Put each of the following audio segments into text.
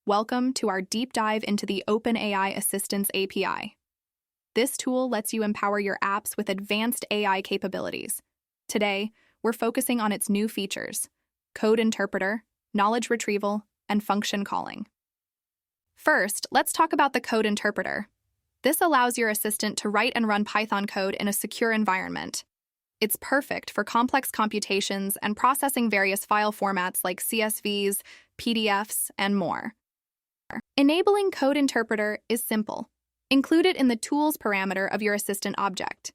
Welcome to our deep dive into the OpenAI Assistants API. This tool lets you empower your apps with advanced AI capabilities. Today, we're focusing on its new features: code interpreter, knowledge retrieval, and function calling. First, let's talk about the code interpreter. This allows your assistant to write and run Python code in a secure environment. It's perfect for complex computations and processing various file formats like CSVs, PDFs, and more. Enabling code interpreter is simple. Include it in the tools parameter of your assistant object.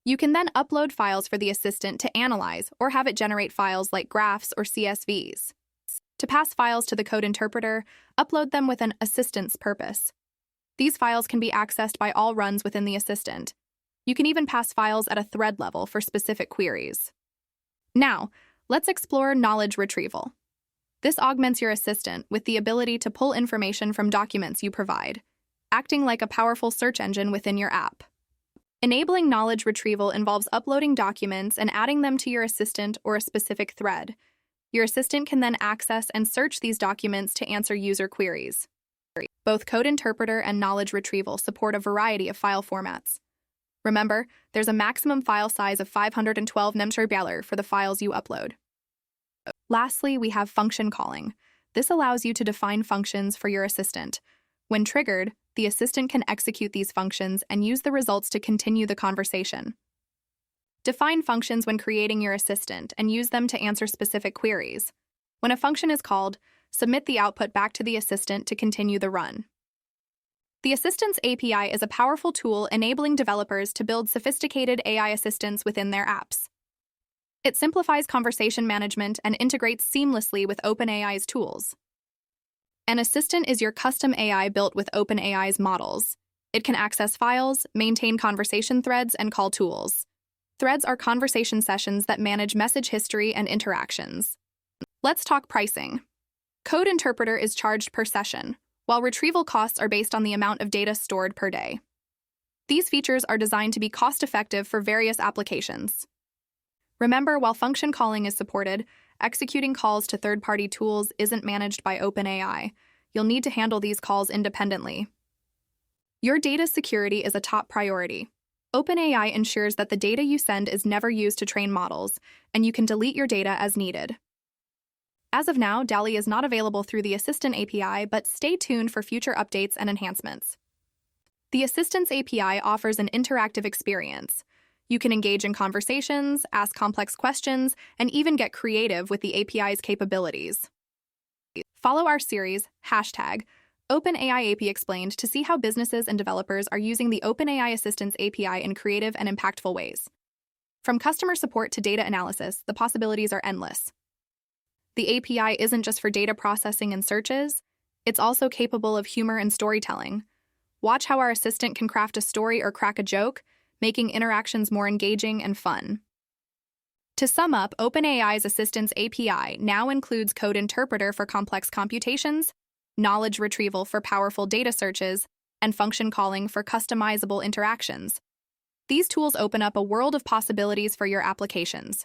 You can then upload files for the assistant to analyze or have it generate files like graphs or CSVs. To pass files to the code interpreter, upload them with an assistant's purpose. These files can be accessed by all runs within the assistant. You can even pass files at a thread level for specific queries. Now, let's explore knowledge retrieval. This augments your assistant with the ability to pull information from documents you provide, acting like a powerful search engine within your app. Enabling knowledge retrieval involves uploading documents and adding them to your assistant or a specific thread. Your assistant can then access and search these documents to answer user queries. Both code interpreter and knowledge retrieval support a variety of file formats. Remember, there's a maximum file size of 512 MB for the files you upload. Lastly, we have function calling. This allows you to define functions for your assistant. When triggered, the assistant can execute these functions and use the results to continue the conversation. Define functions when creating your assistant and use them to answer specific queries. When a function is called, submit the output back to the assistant to continue the run. The Assistants API is a powerful tool enabling developers to build sophisticated AI assistants within their apps. It simplifies conversation management and integrates seamlessly with OpenAI's tools. An assistant is your custom AI built with OpenAI's models. It can access files, maintain conversation threads, and call tools. Threads are conversation sessions that manage message history and interactions. Let's talk pricing. Code interpreter is charged per session, while retrieval costs are based on the amount of data stored per day. These features are designed to be cost-effective for various applications. Remember, while function calling is supported, executing calls to third-party tools isn't managed by OpenAI. You'll need to handle these calls independently. Your data security is a top priority. OpenAI ensures that the data you send is never used to train models, and you can delete your data as needed. As of now, DALL-E is not available through the Assistant API, but stay tuned for future updates and enhancements. The Assistants API offers an interactive experience. You can engage in conversations, ask complex questions, and even get creative with the API's capabilities. Follow our series, #OpenAI AP Explained, to see how businesses and developers are using the OpenAI Assistants API in creative and impactful ways. From customer support to data analysis, the possibilities are endless. The API isn't just for data processing and searches, it's also capable of humor and storytelling. Watch how our assistant can craft a story or crack a joke, making interactions more engaging and fun. To sum up, OpenAI's Assistants API now includes code interpreter for complex computations, knowledge retrieval for powerful data searches, and function calling for customizable interactions. These tools open up a world of possibilities for your applications.